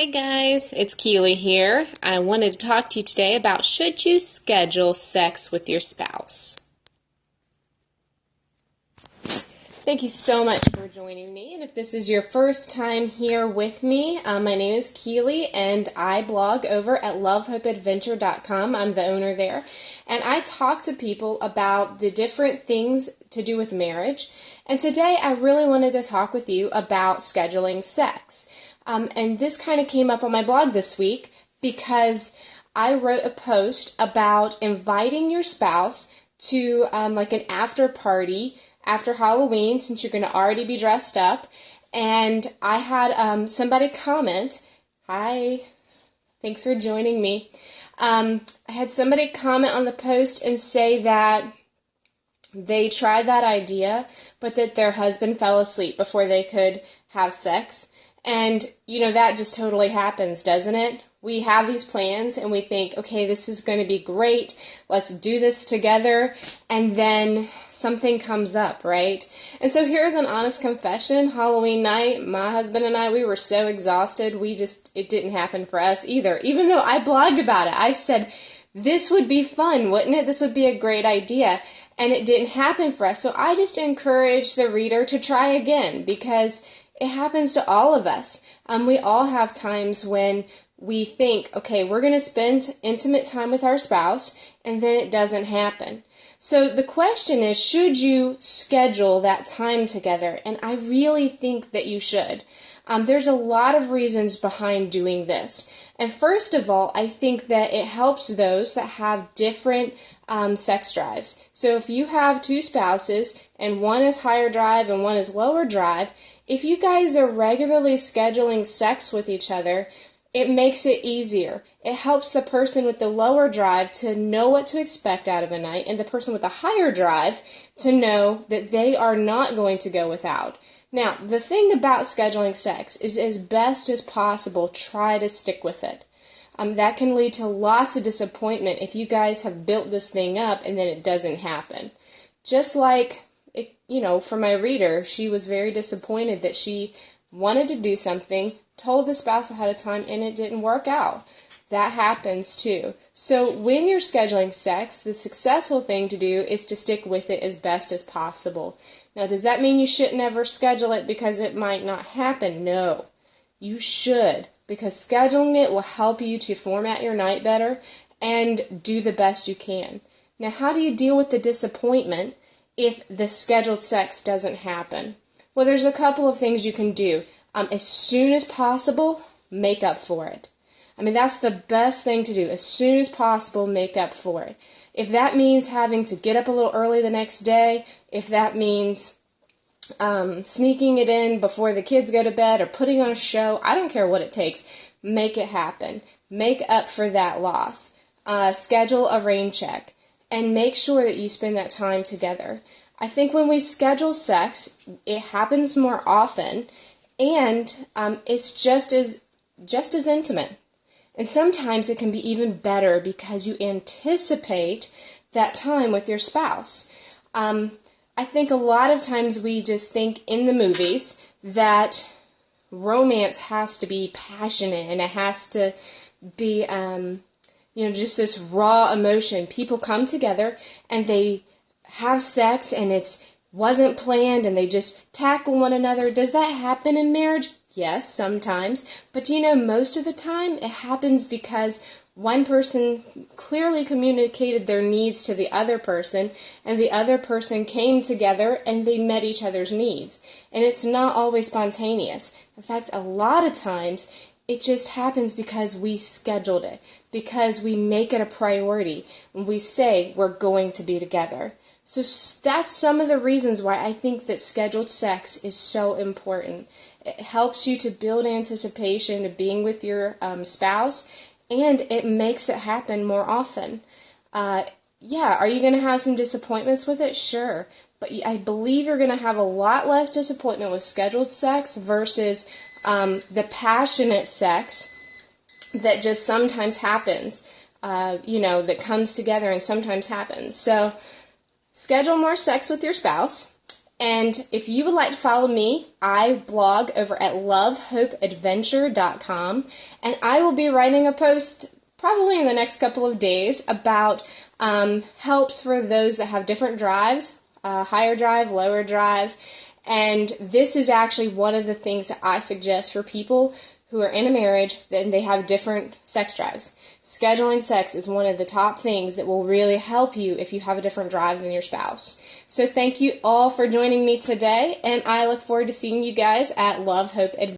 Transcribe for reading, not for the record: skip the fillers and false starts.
Hey guys, it's Keely here. I wanted to talk to you today about should you schedule sex with your spouse. Thank you so much for joining me, and if this is your first time here with me, my name is Keely, and I blog over at lovehopeadventure.com. I'm the owner there, and I talk to people about the different things to do with marriage, and today I really wanted to talk with you about scheduling sex. And this kind of came up on my blog this week because I wrote a post about inviting your spouse to like an after party after Halloween, since you're going to already be dressed up. And I had somebody comment, hi, thanks for joining me. I had somebody comment on the post and say that they tried that idea, but that their husband fell asleep before they could have sex. And, that just totally happens, doesn't it? We have these plans and we think, okay, this is going to be great. Let's do this together. And then something comes up, right? And so here's an honest confession. Halloween night, my husband and I, we were so exhausted. It didn't happen for us either. Even though I blogged about it, I said, this would be fun, wouldn't it? This would be a great idea. And it didn't happen for us. So I just encourage the reader to try again, because it happens to all of us. We all have times when we think, okay, we're going to spend intimate time with our spouse, and then it doesn't happen. So the question is, should you schedule that time together? And I really think that you should. There's a lot of reasons behind doing this. And first of all, I think that it helps those that have different sex drives. So if you have two spouses and one is higher drive and one is lower drive, if you guys are regularly scheduling sex with each other, it makes it easier. It helps the person with the lower drive to know what to expect out of a night, and the person with the higher drive to know that they are not going to go without. Now, the thing about scheduling sex is, as best as possible, try to stick with it. That can lead to lots of disappointment if you guys have built this thing up and then it doesn't happen. Just like, for my reader, she was very disappointed that she wanted to do something, told the spouse ahead of time, and it didn't work out. That happens too. So when you're scheduling sex, the successful thing to do is to stick with it as best as possible. Now, does that mean you shouldn't ever schedule it because it might not happen? No, you should, because scheduling it will help you to format your night better and do the best you can. Now, how do you deal with the disappointment if the scheduled sex doesn't happen? Well, there's a couple of things you can do. As soon as possible, make up for it. That's the best thing to do. As soon as possible, make up for it. If that means having to get up a little early the next day, if that means sneaking it in before the kids go to bed or putting on a show, I don't care what it takes. Make it happen. Make up for that loss. Schedule a rain check and make sure that you spend that time together. I think when we schedule sex, it happens more often, and it's just as intimate. And sometimes it can be even better because you anticipate that time with your spouse. I think a lot of times we just think in the movies that romance has to be passionate and it has to be, just this raw emotion. People come together and they have sex and it wasn't planned and they just tackle one another. Does that happen in marriage? Yes, sometimes. But most of the time it happens because one person clearly communicated their needs to the other person, and the other person came together and they met each other's needs. And it's not always spontaneous. In fact, a lot of times it just happens because we scheduled it, because we make it a priority, and we say we're going to be together. So that's some of the reasons why I think that scheduled sex is so important. It helps you to build anticipation of being with your spouse, and it makes it happen more often. Are you going to have some disappointments with it? Sure. But I believe you're going to have a lot less disappointment with scheduled sex versus the passionate sex that just sometimes happens, that comes together and sometimes happens. So schedule more sex with your spouse. And if you would like to follow me, I blog over at lovehopeadventure.com, and I will be writing a post probably in the next couple of days about helps for those that have different drives, higher drive, lower drive. And this is actually one of the things that I suggest for people who are in a marriage and they have different sex drives. Scheduling sex is one of the top things that will really help you if you have a different drive than your spouse. So thank you all for joining me today, and I look forward to seeing you guys at Love Hope Adventure.